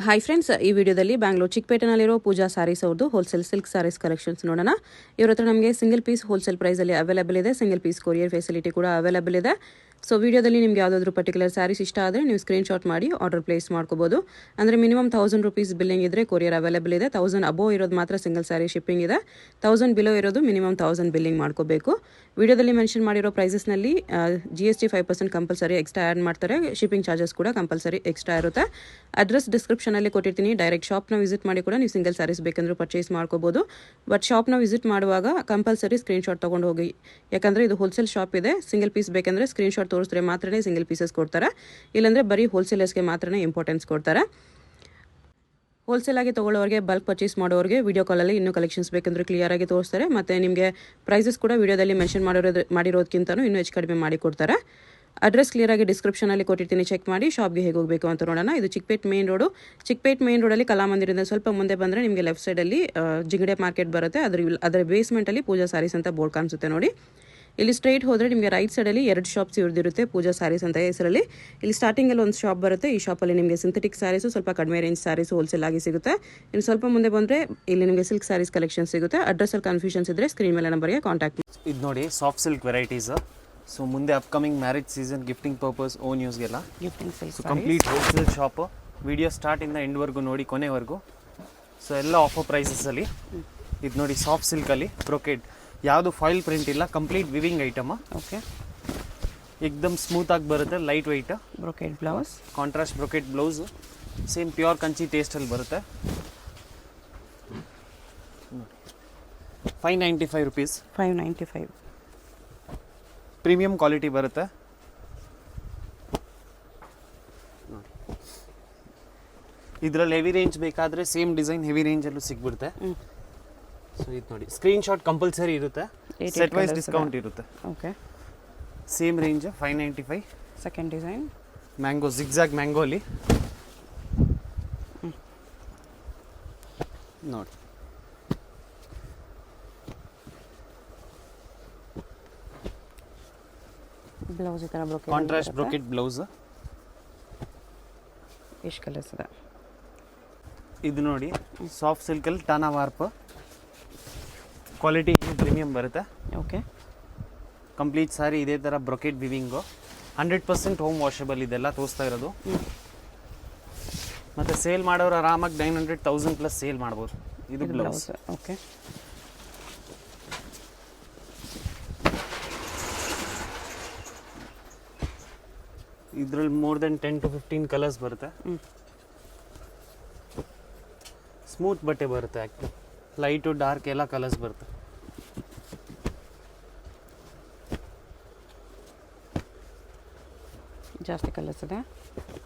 Hi friends, ಈ ವಿಡಿಯೋದಲ್ಲಿ ಬ್ಯಾಂಗ್ಳೂರ್ ಚಿಕ್ಕಪೇಟೆನಲ್ಲಿರೋ ಪೂಜಾ ಸ್ಯಾರೀಸ್ ಅವ್ರದ್ದು ಹೋಲ್ಸೇಲ್ ಸಿಲ್ಕ್ ಸ್ಯಾರೀಸ್ ಕಲೆಕ್ಷನ್ಸ್ ನೋಡೋಣ. ಇವ್ರ ಹತ್ರ ನಮಗೆ ಸಿಂಗಲ್ ಪೀಸ್ ಹೋಲ್ಸೇಲ್ ಪ್ರೈಸಲ್ಲಿ ಅವೈಲೇಬಲ್ ಇದೆ. ಸಿಂಗಲ್ ಪೀಸ್ ಕೊರಿಯರ್ ಫೆಸಿಲಿಟಿ ಕೂಡ ಅವೈಲೇಬಲ್ ಇದೆ. ಸೊ ವಿಡಿಯೋದಲ್ಲಿ ನಿಮ್ಗೆ ಯಾವುದಾದ್ರೂ ಪರ್ಟಿಕ್ಯುಲರ್ ಸ್ಯಾರೀಸ್ ಇಷ್ಟ ಆದರೆ ನೀವು ಸ್ಕ್ರೀನ್ಶಾಟ್ ಮಾಡಿ ಆರ್ಡರ್ ಪ್ಲೇಸ್ ಮಾಡ್ಕೋಬೋದು. ಅಂದರೆ ಮಿನಿಮಮ್ 1000 ರೂಪೀಸ್ ಬಿಲ್ಲಿಂಗ್ ಇದ್ದರೆ ಕೊರಿಯರ್ ಅವೈಲೇಬಲ್ ಇದೆ. 1000 ಅಬೋವ್ ಇರೋದು ಮಾತ್ರ ಸಿಂಗಲ್ ಸ್ಯಾರಿ ಶಿಪ್ಪಿಂಗ್ ಇದೆ. 1000 ಬಿಲೋ ಇರೋದು ಮಿನಿಮಮ್ 1000 ಬಿಲ್ಲಿಂಗ್ ಮಾಡ್ಕೋಬೇಕು. ವಿಡಿಯೋದಲ್ಲಿ ಮೆನ್ಷನ್ ಮಾಡಿರೋ ಪ್ರೈಸಸ್ನಲ್ಲಿ GST 5% ಕಂಪಲ್ಸರಿ ಎಕ್ಸ್ಟ್ರಾ ಆ್ಯಡ್ ಮಾಡ್ತಾರೆ. ಶಿಪ್ಪಿಂಗ್ ಚಾರ್ಜಸ್ ಕೂಡ ಕಂಪಲ್ಸರಿ ಎಕ್ಸ್ಟ್ರಾ ಇರುತ್ತೆ. ಅಡ್ರೆಸ್ ಡಿಸ್ಕ್ರಿಪ್ಷನಲ್ಲಿ ಕೊಟ್ಟಿರ್ತೀನಿ. ಡೈರೆಕ್ಟ್ ಶಾಪ್ನ ವಿಸಿಟ್ ಮಾಡಿ ಕೂಡ ನೀವು ಸಿಂಗಲ್ ಸ್ಯಾರೀಸ್ ಬೇಕಂದ್ರೂ ಪರ್ಚೇಸ್ ಮಾಡ್ಕೋಬೋದು. ಬಟ್ ಶಾಪ್ನ ವಿಸಿಟ್ ಮಾಡುವಾಗ ಕಂಪಲ್ಸರಿ ಸ್ಕ್ರೀನ್ಶಾಟ್ ತೊಗೊಂಡು ಹೋಗಿ, ಯಾಕಂದರೆ ಇದು ಹೋಲ್ಸೇಲ್ ಶಾಪ್ ಇದೆ. ಸಿಂಗಲ್ ಪೀಸ್ ಬೇಕಂದರೆ ಸ್ಕ್ರೀನ್ಶಾಟ್ ತೋರಿಸಿದ್ರೆ ಮಾತ್ರನೇ ಸಿಂಗಲ್ ಪೀಸಸ್ ಕೊಡ್ತಾರೆ. ಇಲ್ಲಾಂದರೆ ಬರೀ ಹೋಲ್ಸೇಲರ್ಸ್ಗೆ ಮಾತ್ರನೇ ಇಂಪಾರ್ಟೆನ್ಸ್ ಕೊಡ್ತಾರೆ. ಹೋಲ್ಸೇಲ್ ಆಗಿ ತೊಗೊಳ್ಳೋರಿಗೆ, ಬಲ್ಕ್ ಪರ್ಚೇಸ್ ಮಾಡೋರಿಗೆ ವಿಡಿಯೋ ಕಾಲಲ್ಲಿ ಇನ್ನೂ ಕಲೆಕ್ಷನ್ಸ್ ಬೇಕಂದ್ರೆ ಕ್ಲಿಯರ್ ಆಗಿ ತೋರಿಸ್ತಾರೆ. ಮತ್ತು ನಿಮಗೆ ಪ್ರೈಸಸ್ ಕೂಡ ವಿಡಿಯೋದಲ್ಲಿ ಮೆನ್ಷನ್ ಮಾಡಿರೋದಕ್ಕಿಂತಲೂ ಇನ್ನೂ ಹೆಚ್ಚು ಕಡಿಮೆ ಮಾಡಿ ಕೊಡ್ತಾರೆ. ಅಡ್ರೆಸ್ ಕ್ಲಿಯರ್ ಆಗಿ ಡಿಸ್ಕ್ರಿಪ್ಷನಲ್ಲಿ ಕೊಟ್ಟಿರ್ತೀನಿ, ಚೆಕ್ ಮಾಡಿ. ಶಾಪ್ಗೆ ಹೇಗೆ ಹೋಗಬೇಕು ಅಂತ ನೋಡೋಣ. ಇದು Chickpet main road. Chickpet main ರೋಡಲ್ಲಿ ಕಲಾಮಂದಿರದಿಂದ ಸ್ವಲ್ಪ ಮುಂದೆ ಬಂದರೆ ನಿಮಗೆ ಲೆಫ್ಟ್ ಸೈಡಲ್ಲಿ ಜಿಂಗಡೆ ಮಾರ್ಕೆಟ್ ಬರುತ್ತೆ. ಅದರ ಬೇಸ್ಮೆಂಟಲ್ಲಿ ಪೂಜಾ ಸ್ಯಾರೀಸ್ ಅಂತ ಬೋರ್ಡ್ ಕಾಣಿಸುತ್ತೆ ನೋಡಿ. ಇಲ್ಲಿ ಸ್ಟ್ರೈಟ್ ಹೋದರೆ ನಿಮಗೆ ರೈಟ್ ಸೈಡಲ್ಲಿ 2 ಶಾಪ್ಸ್ ಇರುತ್ತೆ, ಪೂಜಾ ಸ್ಯಾರೀಸ್ ಅಂತ ಹೆಸರಲ್ಲಿ. ಇಲ್ಲಿ ಸ್ಟಾರ್ಟಿಂಗಲ್ಲಿ ಒಂದು ಶಾಪ್ ಬರುತ್ತೆ. ಈ ಶಾಪಲ್ಲಿ ನಿಮಗೆ ಸಿಂಥೆಟಿಕ್ ಸ್ಯಾರೀಸು, ಸ್ವಲ್ಪ ಕಡಿಮೆ ರೇಂಜ್ ಸ್ಯಾರೀಸು ಹೋಲ್ಸೇಲ್ ಆಗಿ ಸಿಗುತ್ತೆ. ಇನ್ನು ಸ್ವಲ್ಪ ಮುಂದೆ ಬಂದರೆ ಇಲ್ಲಿ ನಿಮಗೆ ಸಿಲ್ಕ್ ಸ್ಯಾರೀಸ್ ಕಲೆಕ್ಷನ್ ಸಿಗುತ್ತೆ. ಅಡ್ರೆಸ್ಸಲ್ಲಿ ಕನ್ಫ್ಯೂಷನ್ಸ್ ಇದ್ದರೆ ಸ್ಕ್ರೀನ್ ಮೇಲೆ ನಂಬರ್ಗೆ ಕಾಂಟ್ಯಾಕ್ಟ್ ಮಾಡಿ. ಇದು ನೋಡಿ ಸಾಫ್ಟ್ ಸಿಲ್ಕ್ ವೆರೈಟೀಸ್. ಸೊ ಮುಂದೆ upcoming marriage season, gifting purpose, own ಯೂಸ್ಗೆಲ್ಲ gifting silk complete wholesale shop. Video ಸ್ಟಾರ್ಟಿಂದ ಎಂಡ್ವರೆಗೂ ನೋಡಿ, ಕೊನೆವರೆಗೂ. ಸೊ ಎಲ್ಲ ಆಫರ್ ಪ್ರೈಸಸಲ್ಲಿ. ಇದು ನೋಡಿ ಸಾಫ್ಟ್ ಸಿಲ್ಕಲ್ಲಿ ಬ್ರೊಕೆಡ್, ಯಾವುದು ಫಾಯಿಲ್ ಪ್ರಿಂಟ್ ಇಲ್ಲ, ಕಂಪ್ಲೀಟ್ ವಿವಿಂಗ್ ಐಟಮ್. ಓಕೆ, ಏಕ್ದಮ್ ಸ್ಮೂತಾಗಿ ಬರುತ್ತೆ, light weight. Brocade blouse, contrast brocade blouse, same pure Kanchi ಟೇಸ್ಟಲ್ಲಿ ಬರುತ್ತೆ. 595 rupees. 595. ಪ್ರೀಮಿಯಂ ಕ್ವಾಲಿಟಿ ಬರುತ್ತೆ. ಇದರಲ್ಲಿ ಹೆವಿ ರೇಂಜ್ ಬೇಕಾದರೆ ಸೇಮ್ ಡಿಸೈನ್ ಹೆವಿ ರೇಂಜಲ್ಲೂ ಸಿಗ್ಬಿಡುತ್ತೆ. ಸೊ ಇದು ನೋಡಿ, ಸ್ಕ್ರೀನ್ಶಾಟ್ ಕಂಪಲ್ಸರಿ ಇರುತ್ತೆ, ಸೆಟ್ ವೈಸ್ ಡಿಸ್ಕೌಂಟ್ ಇರುತ್ತೆ. Okay, same range 595. Second design mango, zigzag ಮ್ಯಾಂಗೋಲಿ ನೋಡಿ. ಬ್ಲೌಸ್ ಈ ಥರ ಬ್ರೊಕೆಡ್, ಕಾಂಟ್ರಾಸ್ಟ್ ಬ್ರೊಕೆಡ್ ಬ್ಲೌಸ್. ಎಷ್ಟು ಕಲರ್ಸ್ ಇದೆ? ಇದು ನೋಡಿ ಸಾಫ್ಟ್ ಸಿಲ್ಕಲ್ಲಿ ಟಾನಾ ವಾರ್ಪ್, ಕ್ವಾಲಿಟಿ ಪ್ರೀಮಿಯಂ ಬರುತ್ತೆ. ಓಕೆ, ಕಂಪ್ಲೀಟ್ ಸಾರಿ ಇದೇ ಥರ ಬ್ರೊಕೆಡ್ ವಿವಿಂಗು, 100% ಹೋಮ್ ವಾಷಬಲ್ ಇದೆಲ್ಲ ತೋರಿಸ್ತಾ ಇರೋದು. ಮತ್ತು ಸೇಲ್ ಮಾಡೋರು ಆರಾಮಾಗಿ 900-1000+ ಸೇಲ್ ಮಾಡ್ಬೋದು. ಇದು ಬ್ಲೌಸ್. ಓಕೆ, ಇದರಲ್ಲಿ ಮೋರ್ ದೆನ್ 10 to 15 ಕಲರ್ಸ್ ಬರುತ್ತೆ. ಸ್ಮೂತ್ ಬಟ್ಟೆ ಬರುತ್ತೆ, ಆ್ಯಕ್ಚುಲಿ ಲೈಟು ಡಾರ್ಕ್ ಎಲ್ಲ ಕಲರ್ಸ್ ಬರುತ್ತೆ. ಜಾಸ್ತಿ ಕಲರ್ಸ್ ಇದೆ.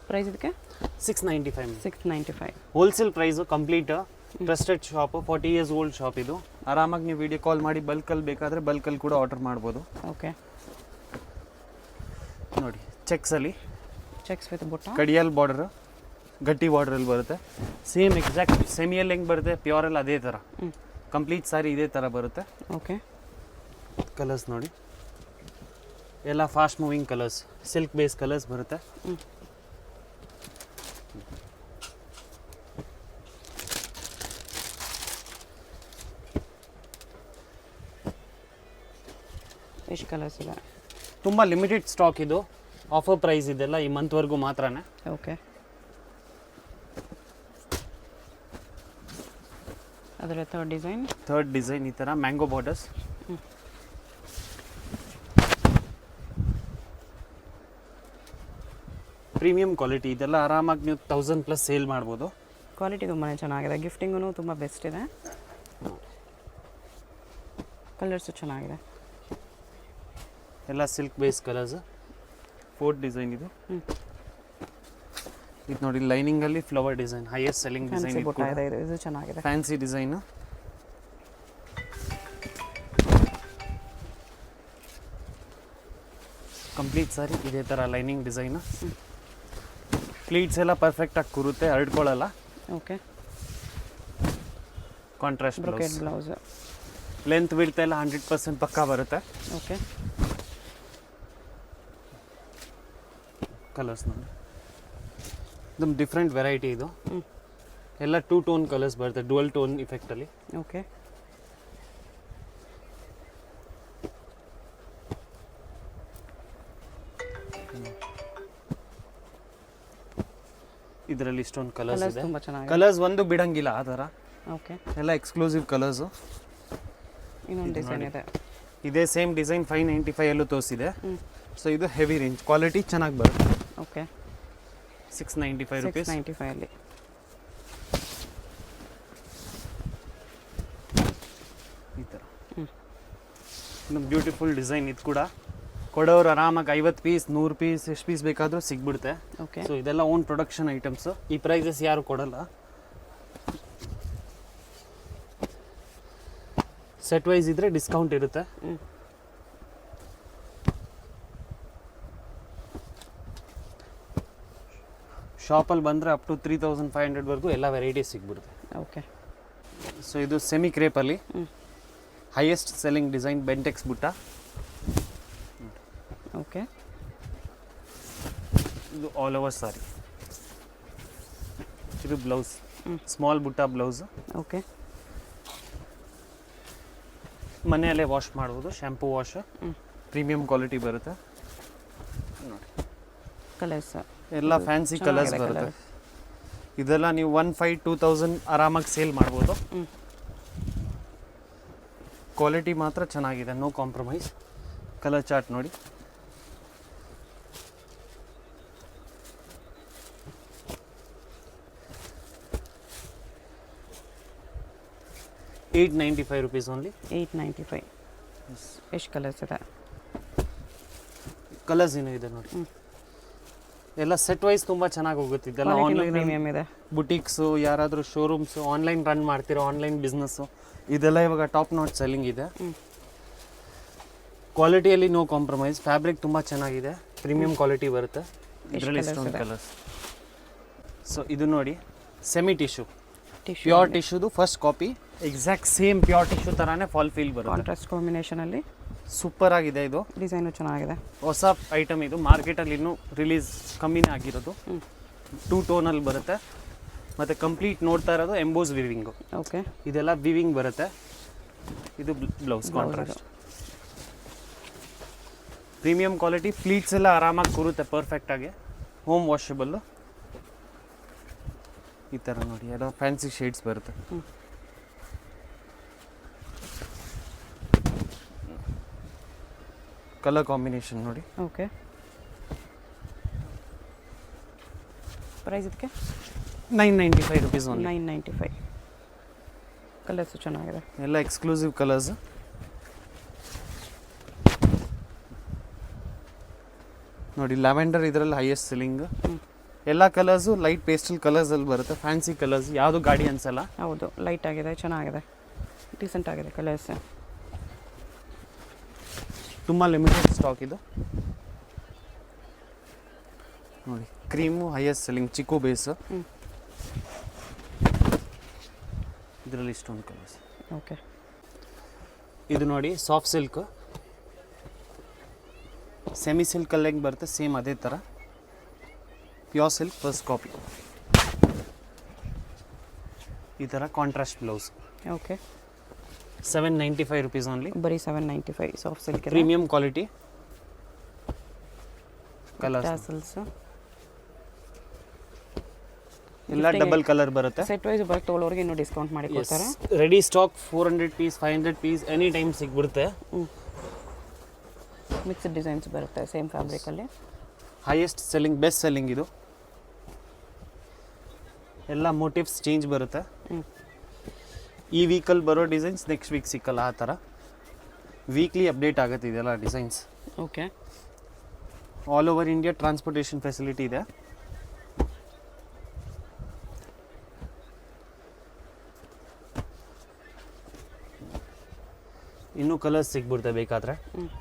ಪ್ರೈಸ್ ಇದಕ್ಕೆ 695. 695. Wholesale price, complete trusted shop, 40 years old shop ಇದು. ಆರಾಮಾಗಿ ನೀವು ವಿಡಿಯೋ ಕಾಲ್ ಮಾಡಿ ಬಲ್ಕಲ್ಲಿ ಬೇಕಾದರೆ ಬಲ್ಕಲ್ಲಿ ಕೂಡ ಆರ್ಡರ್ ಮಾಡ್ಬೋದು. ಓಕೆ, ನೋಡಿ ಚೆಕ್ಸಲ್ಲಿ, ಚೆಕ್ಸ್ ವಿತ್ ಬುಟ್ಟ, ಕಡಿಯಲ್ ಬಾರ್ಡರ್, ಗಟ್ಟಿ ಬಾರ್ಡ್ರಲ್ಲಿ ಬರುತ್ತೆ. ಸೇಮ್ ಎಕ್ಸಾಕ್ಟ್ ಸೆಮಿಯಲ್ಲಿ ಹೆಂಗೆ ಬರುತ್ತೆ ಪ್ಯೂರಲ್ಲಿ ಅದೇ ಥರ ಕಂಪ್ಲೀಟ್ ಸಾರಿ ಇದೇ ಥರ ಬರುತ್ತೆ. ಓಕೆ, ಕಲರ್ಸ್ ನೋಡಿ, ಎಲ್ಲ fast moving colours, silk base colours ಬರುತ್ತೆ. ಎಷ್ಟು ಕಲರ್ಸ್ ಇದೆ? ತುಂಬ ಲಿಮಿಟೆಡ್ ಸ್ಟಾಕ್ ಇದು, ಆಫರ್ ಪ್ರೈಸ್ ಇದೆಲ್ಲ ಈ ಮಂತ್ವರೆಗೂ ಮಾತ್ರನೇ. ಓಕೆ, ಅದರ ಥರ್ಡ್ ಡಿಸೈನ್ ಈ ಥರ ಮ್ಯಾಂಗೋ ಬಾರ್ಡರ್ಸ್. ಪ್ರೀಮಿಯಂ ಕ್ವಾಲಿಟಿ ಇದೆಲ್ಲ ಆರಾಮಾಗಿ ನೀವು 1000+ ಸೇಲ್ ಮಾಡ್ಬೋದು. ಕ್ವಾಲಿಟಿ ತುಂಬಾ ಚೆನ್ನಾಗಿದೆ, ಗಿಫ್ಟಿಂಗೂ ತುಂಬ ಬೆಸ್ಟ್ ಇದೆ. ಕಲರ್ಸು ಚೆನ್ನಾಗಿದೆ, ಎಲ್ಲ silk base colours. 4th design ಇದು. ಇದು ನೋಡಿ ಲೈನಿಂಗಲ್ಲಿ flower design, highest selling design. ಇದು ಚೆನ್ನಾಗಿದೆ, ಫ್ಯಾನ್ಸಿ ಡಿಸೈನ್. ಕಂಪ್ಲೀಟ್ ಸಾರಿ ಇದೇ ಥರ ಲೈನಿಂಗ್ ಡಿಸೈನ್. ಪ್ಲೀಟ್ಸ್ ಎಲ್ಲ ಪರ್ಫೆಕ್ಟಾಗಿ ಕೂರುತ್ತೆ, ಹರಡ್ಕೊಳ್ಳಲ್ಲ. Okay, contrast brocade blouse, length width ಎಲ್ಲ 100% ಪಕ್ಕಾ ಬರುತ್ತೆ. ಓಕೆ, ಕಲರ್ಸ್ ನೋಡಿ, ಇದೊಂದು ಡಿಫ್ರೆಂಟ್ ವೆರೈಟಿ ಇದು. ಎಲ್ಲ 2 ಟೋನ್ ಕಲರ್ಸ್ ಬರುತ್ತೆ, ಡುವಲ್ ಟೋನ್ ಇಫೆಕ್ಟಲ್ಲಿ. ಓಕೆ. ಇದರಲ್ಲಿ ಇಷ್ಟೊಂದು ಕಲರ್ಸ್ ಇದೆ. ತುಂಬ ಚೆನ್ನಾಗಿದೆ. ಕಲರ್ಸ್ ಒಂದು ಬಿಡಂಗಿಲ್ಲ ಆ ಥರ. ಓಕೆ. ಎಲ್ಲ ಎಕ್ಸ್ಕ್ಲೂಸಿವ್ ಕಲರ್ಸು. ಇನ್ನೊಂದು ಡಿಸೈನ್ ಇದೆ. ಇದೇ ಸೇಮ್ ಡಿಸೈನ್ 595 ಅಲ್ಲೂ ತೋರಿಸಿದೆ. ಸೊ ಇದು ಹೆವಿ ರೇಂಜ್, ಕ್ವಾಲಿಟಿ ಚೆನ್ನಾಗಿ ಬರುತ್ತೆ. ಓಕೆ. 695 ರುಪೀಸ್. 695 ಅಲ್ಲಿ ಈ ಥರ ಇನ್ನೊಂದು ಬ್ಯೂಟಿಫುಲ್ ಡಿಸೈನ್. ಇದು ಕೂಡ ಕೊಡೋರು ಆರಾಮಾಗಿ 50 ಪೀಸ್ 100 ಪೀಸ್ ಎಷ್ಟು ಪೀಸ್ ಬೇಕಾದರೂ ಸಿಗ್ಬಿಡುತ್ತೆ. ಓಕೆ. ಸೊ ಇದೆಲ್ಲ ಓನ್ ಪ್ರೊಡಕ್ಷನ್ ಐಟಮ್ಸು. ಈ ಪ್ರೈಸಸ್ ಯಾರು ಕೊಡಲ್ಲ. ಸೆಟ್ ವೈಸ್ ಇದ್ರೆ ಡಿಸ್ಕೌಂಟ್ ಇರುತ್ತೆ. ಶಾಪಲ್ಲಿ ಬಂದರೆ ಅಪ್ ಟು 3500ವರೆಗೂ ಎಲ್ಲ ವೆರೈಟೀಸ್ ಸಿಗ್ಬಿಡುತ್ತೆ. ಓಕೆ. ಸೊ ಇದು ಸೆಮಿ ಕ್ರೇಪಲ್ಲಿ ಹೈಯೆಸ್ಟ್ ಸೆಲ್ಲಿಂಗ್ ಡಿಸೈನ್ ಬೆಂಟೆಕ್ಸ್ ಬುಟ್ಟ. ಓಕೆ. ಇದು ಆಲ್ ಓವರ್ ಸಾರಿ. ಇದು ಬ್ಲೌಸ್, ಸ್ಮಾಲ್ ಬುಟ್ಟ ಬ್ಲೌಸ್. ಓಕೆ. ಮನೆಯಲ್ಲೇ ವಾಶ್ ಮಾಡ್ಬೋದು, ಶ್ಯಾಂಪೂ ವಾಶ್. ಪ್ರೀಮಿಯಂ ಕ್ವಾಲಿಟಿ ಬರುತ್ತೆ. ನೋಡಿ ಕಲರ್ಸ್ ಎಲ್ಲ ಫ್ಯಾನ್ಸಿ ಕಲರ್ಸ್ ಬರುತ್ತೆ. ಇದೆಲ್ಲ ನೀವು 1500-2000 ಆರಾಮಾಗಿ ಸೇಲ್ ಮಾಡ್ಬೋದು. ಕ್ವಾಲಿಟಿ ಮಾತ್ರ ಚೆನ್ನಾಗಿದೆ, ನೋ ಕಾಂಪ್ರಮೈಸ್. ಕಲರ್ ಚಾರ್ಟ್ ನೋಡಿ. ₹895 ಓನ್ಲಿ. 895. ಎಷ್ಟು ಕಲರ್ಸ್ ಇದೆ? ಕಲರ್ಸ್ ಏನೋ ಇದೆ ನೋಡಿ. ಎಲ್ಲ ಸೆಟ್ ವೈಸ್ ತುಂಬ ಚೆನ್ನಾಗಿ ಹೋಗುತ್ತೆ. ಇದೆಲ್ಲ ಆನ್ಲೈನ್ ಪ್ರೀಮಿಯಂ ಇದೆ. ಬುಟೀಕ್ಸು, ಯಾರಾದರೂ ಶೋರೂಮ್ಸು, ಆನ್ಲೈನ್ ರನ್ ಮಾಡ್ತಿರೋ ಆನ್ಲೈನ್ ಬಿಸ್ನೆಸ್ಸು, ಇದೆಲ್ಲ ಇವಾಗ ಟಾಪ್ ನಾಟ್ ಸೆಲ್ಲಿಂಗ್ ಇದೆ. ಕ್ವಾಲಿಟಿಯಲ್ಲಿ ನೋ ಕಾಂಪ್ರಮೈಸ್. ಫ್ಯಾಬ್ರಿಕ್ ತುಂಬ ಚೆನ್ನಾಗಿದೆ, ಪ್ರೀಮಿಯಂ ಕ್ವಾಲಿಟಿ ಬರುತ್ತೆ. ಇದರಲ್ಲಿ ಇಷ್ಟೊಂದು ಕಲರ್ಸ್. ಸೊ ಇದು ನೋಡಿ ಸೆಮಿ ಟಿಶ್ಯೂ, ಪ್ಯೂರ್ ಟಿಶ್ಯೂದು first copy. Exact same pure tissue ಥರನೇ ಫಾಲ್ ಫೀಲ್ ಬರುತ್ತೆ. ಕಾಂಟ್ರಾಸ್ಟ್ ಕಾಂಬಿನೇಷನಲ್ಲಿ ಸೂಪರ್ ಆಗಿದೆ. ಇದು ಡಿಸೈನು ಚೆನ್ನಾಗಿದೆ. ಹೊಸ ಐಟಮ್ ಇದು, ಮಾರ್ಕೆಟಲ್ಲಿ ಇನ್ನೂ ರಿಲೀಸ್ ಕಮ್ಮಿನೇ ಆಗಿರೋದು. 2 ಟೋನಲ್ಲಿ ಬರುತ್ತೆ. ಮತ್ತು ಕಂಪ್ಲೀಟ್ ನೋಡ್ತಾ ಇರೋದು ಎಂಬೋಸ್ ವಿವಿಂಗು. ಓಕೆ. ಇದೆಲ್ಲ ವಿವಿಂಗ್ ಬರುತ್ತೆ. ಇದು blouse contrast. Premium quality. Pleats ಎಲ್ಲ ಆರಾಮಾಗಿ ಕೂರುತ್ತೆ ಪರ್ಫೆಕ್ಟಾಗಿ. Home washable. ಈ ಥರ ನೋಡಿ ಎಲ್ಲ ಫ್ಯಾನ್ಸಿ ಶೇಡ್ಸ್ ಬರುತ್ತೆ. ಕಲರ್ ಕಾಂಬಿನೇಷನ್ ನೋಡಿ. ಓಕೆ. ಪ್ರೈಸ್ ಇದಕ್ಕೆ ₹995 ಓನ್ಲಿ. 995. ಕಲರ್ಸು ಚೆನ್ನಾಗಿದೆ. ಎಲ್ಲ ಎಕ್ಸ್ಕ್ಲೂಸಿವ್ ಕಲರ್ಸ್. ನೋಡಿ ಲ್ಯಾವೆಂಡರ್ ಇದರಲ್ಲಿ ಹೈಯೆಸ್ಟ್ ಸೆಲ್ಲಿಂಗ್. ಎಲ್ಲ ಕಲರ್ಸು ಲೈಟ್ ಪೇಸ್ಟಲ್ ಕಲರ್ಸಲ್ಲಿ ಬರುತ್ತೆ. ಫ್ಯಾನ್ಸಿ ಕಲರ್ಸ್, ಯಾವುದು ಗಾಡಿ ಅನ್ಸಲ್ಲ. ಹೌದು, ಲೈಟ್ ಆಗಿದೆ, ಚೆನ್ನಾಗಿದೆ, ಡೀಸೆಂಟ್ ಆಗಿದೆ ಕಲರ್ಸ್. ತುಂಬ ಲಿಮಿಟೆಡ್ ಸ್ಟಾಕ್ ಇದು. ನೋಡಿ ಕ್ರೀಮು ಹೈಯೆಸ್ಟ್ ಸೆಲ್ಲಿಂಗ್, ಚಿಕ್ಕು ಬೇಸು. ಇದರಲ್ಲಿ ಇಷ್ಟೊಂದು ಕಲರ್ಸ್. ಓಕೆ. ಇದು ನೋಡಿ ಸಾಫ್ಟ್ ಸಿಲ್ಕ್, ಸೆಮಿ ಸಿಲ್ಕಲ್ಲಿ ಹೆಂಗೆ ಬರುತ್ತೆ ಸೇಮ್ ಅದೇ ಥರ. Pure silk first copy. ಈ ಥರ ಕಾಂಟ್ರಾಸ್ಟ್ ಬ್ಲೌಸ್. ಓಕೆ. ₹795 ಓನ್ಲಿ. ಬರೀ 795. Soft silk premium quality. Colours ಎಲ್ಲ ಡಬಲ್ ಕಲರ್ ಬರುತ್ತೆ. ಸೆಟ್ ವೈಸ್ ಬರುತ್ತೆ. ತೊಗೊಳೋರಿಗೆ ಇನ್ನೂ ಡಿಸ್ಕೌಂಟ್ ಮಾಡಿ ಕೊಡ್ತಾರೆ. Ready stock 400 piece 500 piece any time ಸಿಗ್ಬಿಡುತ್ತೆ. ಮಿಕ್ಸ್ಡ್ ಡಿಸೈನ್ಸ್ ಬರುತ್ತೆ ಸೇಮ್ ಫ್ಯಾಬ್ರಿಕಲ್ಲಿ. ಹೈಯೆಸ್ಟ್ ಸೆಲ್ಲಿಂಗ್, ಬೆಸ್ಟ್ ಸೆಲ್ಲಿಂಗ್ ಇದು. ಎಲ್ಲ ಮೋಟಿವ್ಸ್ ಚೇಂಜ್ ಬರುತ್ತೆ. ಈ ವೀಕಲ್ಲಿ ಬರೋ ಡಿಸೈನ್ಸ್ ನೆಕ್ಸ್ಟ್ ವೀಕ್ ಸಿಕ್ಕಲ್ಲ, ಆ ಥರ ವೀಕ್ಲಿ ಅಪ್ಡೇಟ್ ಆಗುತ್ತೆ ಇದೆಲ್ಲ designs. Okay. All over India transportation facility ಇದೆ. ಇನ್ನೂ ಕಲರ್ಸ್ ಸಿಗ್ಬಿಡುತ್ತೆ ಬೇಕಾದರೆ.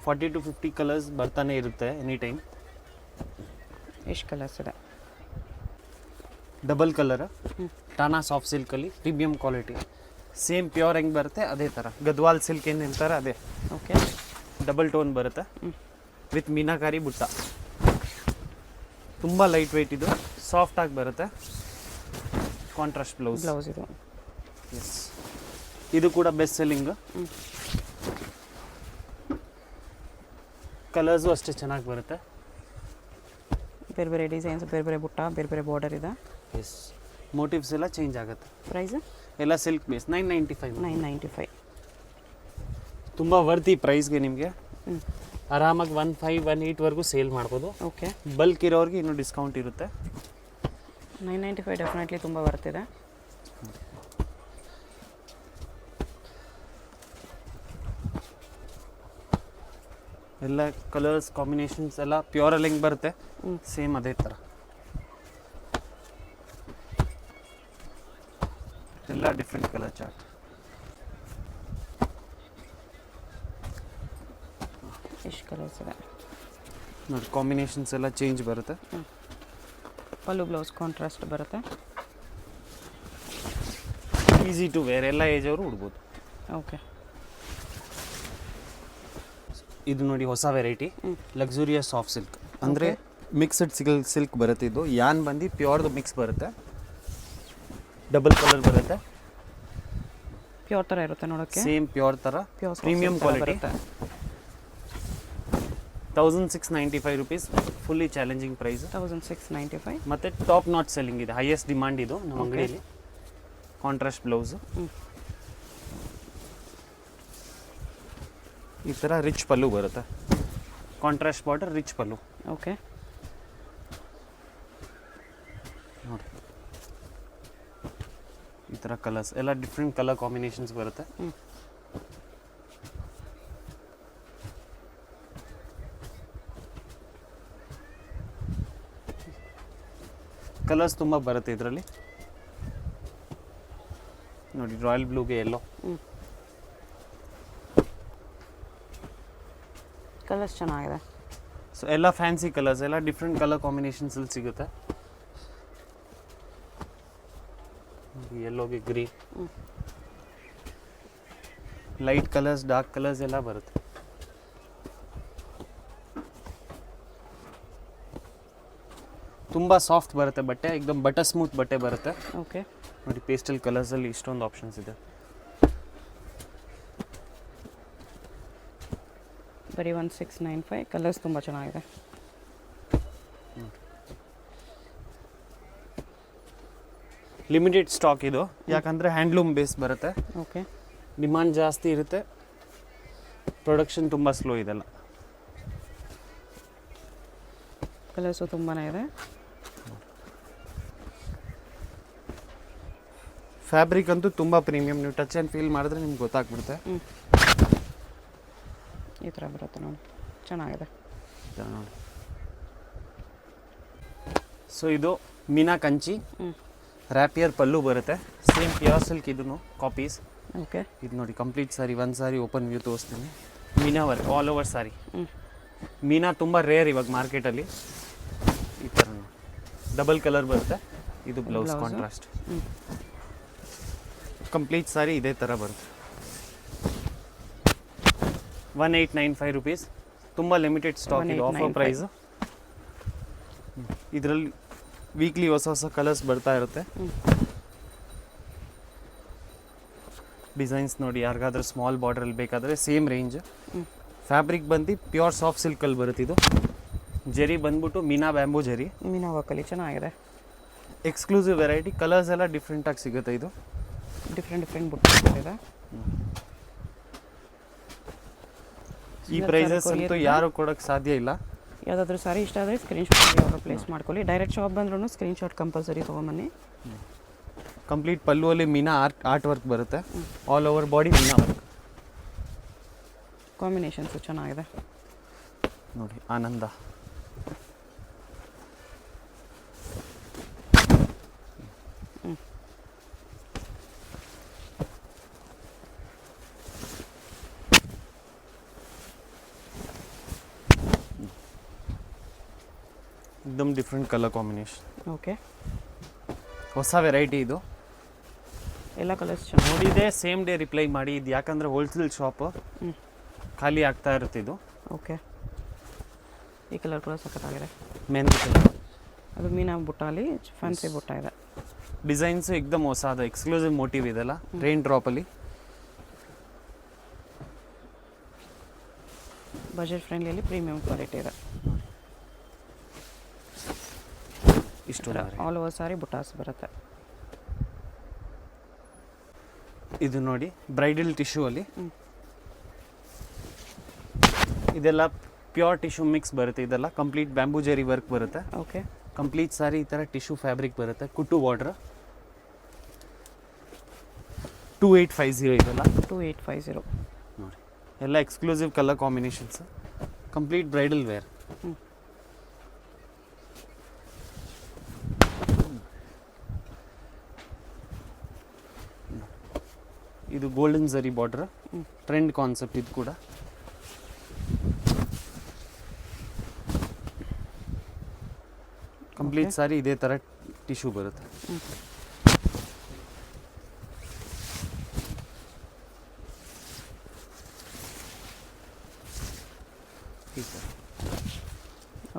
40 to 50 ಕಲರ್ಸ್ ಬರ್ತಾನೆ ಇರುತ್ತೆ ಎನಿ ಟೈಮ್. ಎಷ್ಟು ಕಲರ್ಸ್ ಇದೆ? ಡಬಲ್ ಕಲರ್, ಟಾನಾ ಸಾಫ್ಟ್ ಸಿಲ್ಕಲ್ಲಿ ಪ್ರೀಮಿಯಂ ಕ್ವಾಲಿಟಿ. ಸೇಮ್ ಪ್ಯೂರ್ ಹೆಂಗೆ ಬರುತ್ತೆ ಅದೇ ಥರ. ಗದ್ವಾಲ್ ಸಿಲ್ಕ್ ಏನು ಹೇಳ್ತಾರೆ ಅದೇ. ಓಕೆ. ಡಬಲ್ ಟೋನ್ ಬರುತ್ತೆ ವಿತ್ ಮೀನಾಕಾರಿ ಬುಟ್ಟ. ತುಂಬ ಲೈಟ್ ವೆಯ್ಟ್ ಇದು, ಸಾಫ್ಟಾಗಿ ಬರುತ್ತೆ. Contrast blouse. ಬ್ಲೌಸ್ ಇದು. ಎಸ್, ಇದು ಕೂಡ ಬೆಸ್ಟ್ ಸೆಲ್ಲಿಂಗ್. ಕಲರ್ಸು ಅಷ್ಟೇ ಚೆನ್ನಾಗಿ ಬರುತ್ತೆ. ಬೇರೆ ಬೇರೆ ಡಿಸೈನ್ಸ್, ಬೇರೆ ಬೇರೆ ಬುಟ್ಟ, ಬೇರೆ ಬೇರೆ ಬಾರ್ಡರ್ ಇದೆ. ಎಸ್, ಮೋಟಿವ್ಸ್ ಎಲ್ಲ ಚೇಂಜ್ ಆಗುತ್ತೆ. ಪ್ರೈಸ್ ಎಲ್ಲ ಸಿಲ್ಕ್ ಬೇಸ್ 995. 995. ತುಂಬ ವರ್ತಿ ಪ್ರೈಸ್ಗೆ ನಿಮಗೆ. ಆರಾಮಾಗಿ 15, 18ವರೆಗೂ ಸೇಲ್ ಮಾಡ್ಬೋದು. ಓಕೆ, ಬಲ್ಕ್ ಇರೋರಿಗೆ ಇನ್ನೂ ಡಿಸ್ಕೌಂಟ್ ಇರುತ್ತೆ. 995 ಡೆಫಿನೆಟ್ಲಿ ತುಂಬ ಬರ್ತಿದೆ. ಎಲ್ಲ ಕಲರ್ಸ್ ಕಾಂಬಿನೇಷನ್ಸ್ ಎಲ್ಲ ಪ್ಯೂರಲ್ಲಿ ಹೆಂಗೆ ಬರುತ್ತೆ ಸೇಮ್ ಅದೇ ಥರ. ಎಲ್ಲ ಡಿಫ್ರೆಂಟ್ ಕಲರ್ ಚಾರ್ಟ್. ಎಷ್ಟು ಕಲರ್ಸ್ ಇದೆ ನೋಡಿ, ಕಾಂಬಿನೇಷನ್ಸ್ ಎಲ್ಲ ಚೇಂಜ್ ಬರುತ್ತೆ. ಪಲ್ಲು ಬ್ಲೌಸ್ ಕಾಂಟ್ರಾಸ್ಟ್ ಬರುತ್ತೆ. ಈಸಿ ಟು ವೇರ್, ಎಲ್ಲ ಏಜ್ ಅವರು ಉಡ್ಬೋದು. ಓಕೆ, ಇದು ನೋಡಿ ಹೊಸ ವೆರೈಟಿ, ಲಕ್ಸುರಿಯಸ್ ಸಾಫ್ಟ್ ಸಿಲ್ಕ್. ಅಂದರೆ ಮಿಕ್ಸ್ಡ್ ಸಿಲ್ಕ್ ಬರುತ್ತೆ. ಇದು ಯಾನ್ ಬಂದು ಪ್ಯೂರ್ದು ಮಿಕ್ಸ್ ಬರುತ್ತೆ. ಡಬಲ್ ಕಲರ್ ಬರುತ್ತೆ. ಪ್ಯೂರ್ ಥರ ಇರುತ್ತೆ ನೋಡೋಕ್ಕೆ. ಸೇಮ್ ಪ್ಯೂರ್ ಥರ, premium quality. 1695 rupees, fully challenging price. 1695. ಮತ್ತು ಟಾಪ್ ನಾಟ್ ಸೆಲ್ಲಿಂಗ್ ಇದೆ, ಹೈಯೆಸ್ಟ್ ಡಿಮಾಂಡ್ ಇದು ನಮ್ಮ ಅಂಗಡಿಯಲ್ಲಿ. Contrast blouse. ಈ ಥರ ರಿಚ್ ಪಲ್ಲು ಬರುತ್ತೆ. Contrast border, rich pallu. Okay, ನೋಡಿ ಈ ಥರ ಕಲರ್ಸ್ ಎಲ್ಲ ಡಿಫ್ರೆಂಟ್ ಕಲರ್ ಕಾಂಬಿನೇಷನ್ಸ್ ಬರುತ್ತೆ. ಕಲರ್ಸ್ ತುಂಬ ಬರುತ್ತೆ ಇದರಲ್ಲಿ. ನೋಡಿ, ರಾಯಲ್ ಬ್ಲೂಗೆ ಎಲ್ಲೋ. ಕಲರ್ಸ್ ಚೆನ್ನಾಗಿದೆ. ಸೊ ಎಲ್ಲ ಫ್ಯಾನ್ಸಿ ಕಲರ್ಸ್, ಎಲ್ಲ ಡಿಫ್ರೆಂಟ್ ಕಲರ್ ಕಾಂಬಿನೇಷನ್ಸಲ್ಲಿ ಸಿಗುತ್ತೆ. ಯೆಲ್ಲೋಗೆ green, light colours, dark colours ಎಲ್ಲ ಬರುತ್ತೆ. ತುಂಬ ಸಾಫ್ಟ್ ಬರುತ್ತೆ ಬಟ್ಟೆ, ಏಕದಮ್ ಬಟರ್ ಸ್ಮೂತ್ ಬಟ್ಟೆ ಬರುತ್ತೆ. ಓಕೆ, ನೋಡಿ ಪೇಸ್ಟಲ್ ಕಲರ್ಸಲ್ಲಿ ಇಷ್ಟೊಂದು ಆಪ್ಷನ್ಸ್ ಇದೆ. ಬರೀ 1695. ಕಲರ್ಸ್ ತುಂಬ ಚೆನ್ನಾಗಿದೆ. ಲಿಮಿಟೆಡ್ ಸ್ಟಾಕ್ ಇದು, ಯಾಕಂದರೆ ಹ್ಯಾಂಡ್ಲೂಮ್ ಬೇಸ್ ಬರುತ್ತೆ. ಓಕೆ, ಡಿಮಾಂಡ್ ಜಾಸ್ತಿ ಇರುತ್ತೆ, ಪ್ರೊಡಕ್ಷನ್ ತುಂಬ ಸ್ಲೋ ಇದೆಲ್ಲ. ಕಲರ್ಸು ತುಂಬಾ ಇದೆ. ಫ್ಯಾಬ್ರಿಕ್ ಅಂತೂ ತುಂಬ ಪ್ರೀಮಿಯಂ, ನೀವು ಟಚ್ ಆ್ಯಂಡ್ ಫೀಲ್ ಮಾಡಿದ್ರೆ ನಿಮ್ಗೆ ಗೊತ್ತಾಗ್ಬಿಡುತ್ತೆ. ಈ ಥರ ಬರುತ್ತೆ ನೋಡಿ, ಚೆನ್ನಾಗಿದೆ. ನೋಡಿ, ಸೊ ಇದು ಮೀನಾ ಕಂಚಿ, ರ್ಯಾಪಿಯರ್ ಪಲ್ಲು ಬರುತ್ತೆ. ಸೇಮ್ ಪ್ಯೂರ್ ಸಿಲ್ಕ್, ಇದನ್ನು ಕಾಪೀಸ್. ಓಕೆ, ಇದು ನೋಡಿ ಕಂಪ್ಲೀಟ್ ಸಾರಿ, ಒಂದು ಸಾರಿ ಓಪನ್ ವ್ಯೂ ತೋರಿಸ್ತೀನಿ. ಮೀನಾ ವರ್ಕ್ ಆಲ್ ಓವರ್ ಸಾರಿ. ಮೀನಾ ತುಂಬ ರೇರ್ ಇವಾಗ ಮಾರ್ಕೆಟಲ್ಲಿ. ಈ ಥರ ಡಬಲ್ ಕಲರ್ ಬರುತ್ತೆ. ಇದು ಬ್ಲೌಸ್ ಕಾಂಟ್ರಾಸ್ಟ್. ಕಂಪ್ಲೀಟ್ ಸಾರಿ ಇದೇ ಥರ ಬರುತ್ತೆ. 1895 rupees. ತುಂಬ ಲಿಮಿಟೆಡ್ ಸ್ಟಾಕ್ ಇದು, ಆಫರ್ ಪ್ರೈಸು. ಇದರಲ್ಲಿ ವೀಕ್ಲಿ ಹೊಸ ಹೊಸ ಕಲರ್ಸ್ ಬರ್ತಾ ಇರುತ್ತೆ. ಡಿಸೈನ್ಸ್ ನೋಡಿ, ಯಾರಿಗಾದ್ರೂ ಸ್ಮಾಲ್ ಬಾರ್ಡ್ರಲ್ಲಿ ಬೇಕಾದರೆ ಸೇಮ್ ರೇಂಜ್. ಫ್ಯಾಬ್ರಿಕ್ ಬಂದು ಪ್ಯೂರ್ ಸಾಫ್ಟ್ ಸಿಲ್ಕಲ್ಲಿ ಬರುತ್ತೆ. ಇದು ಜರಿ ಬಂದ್ಬಿಟ್ಟು ಮೀನಾ ಬ್ಯಾಂಬೂ ಜರಿ, ಮೀನಾ ವರ್ಕಲ್ಲಿ ಚೆನ್ನಾಗಿದೆ. Exclusive variety. ಕಲರ್ಸ್ ಎಲ್ಲ ಡಿಫ್ರೆಂಟಾಗಿ ಸಿಗುತ್ತೆ. ಇದು ಡಿಫ್ರೆಂಟ್ ಬುಟ್ಟಿದೆ. ಈ ಪ್ರೈಸಸ್ ಅಂತೂ ಯಾರು ಕೊಡೋಕ್ಕೆ ಸಾಧ್ಯ ಇಲ್ಲ. ಯಾವುದಾದ್ರೂ ಸಾರಿ ಇಷ್ಟ ಆದರೆ ಸ್ಕ್ರೀನ್ಶಾಟ್ ಅವರು ಪ್ಲೇಸ್ ಮಾಡ್ಕೊಳ್ಳಿ. ಡೈರೆಕ್ಟ್ ಶಾಪ್ ಬಂದ್ರೂ ಸ್ಕ್ರೀನ್ಶಾಟ್ ಕಂಪಲ್ಸರಿ ತೊಗೊಂಬನ್ನಿ. ಕಂಪ್ಲೀಟ್ ಪಲ್ಲುವಲ್ಲಿ ಮೀನಾ ಆರ್ಟ್ ವರ್ಕ್ ಬರುತ್ತೆ. ಆಲ್ ಓವರ್ ಬಾಡಿ ಮೀನಾ ವರ್ಕ್. ಕಾಂಬಿನೇಷನ್ಸು ಚೆನ್ನಾಗಿದೆ ನೋಡಿ. ಆನಂದ, एकदम ಡಿಫ್ರೆಂಟ್ ಕಲರ್ ಕಾಂಬಿನೇಷನ್. ಓಕೆ, ಹೊಸ ವೆರೈಟಿ ಇದು. ಎಲ್ಲ ಕಲರ್ಸ್ ಚೆನ್ನಾಗಿ ನೋಡಿದೆ, ಸೇಮ್ ಡೇ ರಿಪ್ಲೈ ಮಾಡಿ. ಇದು ಯಾಕಂದರೆ ಹೋಲ್ಸೇಲ್ ಶಾಪ್, ಖಾಲಿ ಆಗ್ತಾ ಇರುತ್ತೆ ಇದು. ಓಕೆ, ಈ ಕಲರ್ ಕೂಡ ಸಖತ್ತಾಗಿದೆ. ಮೆಹಂದಿ ಕಲರ್. ಅದು ಮೀನಾ ಬುಟ್ಟ ಅಲ್ಲಿ ಫ್ಯಾನ್ಸಿ ಬುಟ್ಟ ಇದೆ. ಡಿಸೈನ್ಸು ಎಕ್ದಮ್ ಹೊಸ ಎಕ್ಸ್ಕ್ಲೂಸಿವ್ ಮೋಟಿವ್ ಇದೆಲ್ಲ ರೈನ್ ಡ್ರಾಪಲ್ಲಿ. ಬಜೆಟ್ ಫ್ರೆಂಡ್ಲಿಯಲ್ಲಿ ಪ್ರೀಮಿಯಂ ಕ್ವಾಲಿಟಿ ಇದೆ. ಇಷ್ಟು ಆಲ್ ಓವರ್ ಸಾರಿ ಬುಟಾಸ್ ಬರುತ್ತೆ. ಇದು ನೋಡಿ ಬ್ರೈಡಲ್ ಟಿಶ್ಯೂ ಅಲ್ಲಿ ಇದೆಲ್ಲ ಪ್ಯೂರ್ ಟಿಶ್ಯೂ ಮಿಕ್ಸ್ ಬರುತ್ತೆ. ಇದೆಲ್ಲ ಕಂಪ್ಲೀಟ್ ಬ್ಯಾಂಬೂ ಜೆರಿ ವರ್ಕ್ ಬರುತ್ತೆ. ಓಕೆ, ಕಂಪ್ಲೀಟ್ ಸಾರಿ ಈ ಥರ ಟಿಶ್ಯೂ ಫ್ಯಾಬ್ರಿಕ್ ಬರುತ್ತೆ. ಕುಟ್ಟು ಬಾರ್ಡ್ರ್ 2850 ಇದೆಲ್ಲ 2850 ನೋಡಿ. ಎಲ್ಲ exclusive colour combinations, complete bridal wear. ಇದು golden zari border, trend concept ಇದು ಕೂಡ. ಕಂಪ್ಲೀಟ್ ಸಾರಿ ಇದೇ ಥರ ಟಿಶ್ಯೂ ಬರುತ್ತೆ. ಈ ಥರ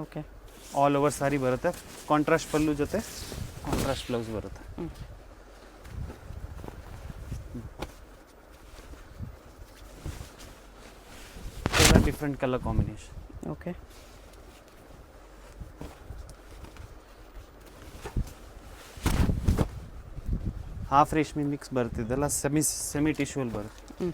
ಓಕೆ, ಆಲ್ ಓವರ್ ಸಾರಿ ಬರುತ್ತೆ. ಕಾಂಟ್ರಾಸ್ಟ್ ಪಲ್ಲು ಜೊತೆ ಕಾಂಟ್ರಾಸ್ಟ್ ಬ್ಲೌಸ್ ಬರುತ್ತೆ. Different colour combination. Okay, half ರೇಷ್ಮೆ ಮಿಕ್ಸ್ ಬರುತ್ತಿದ್ದೆಲ್ಲ ಸೆಮಿ ಟಿಶ್ಯೂಲ್ ಬರುತ್ತೆ.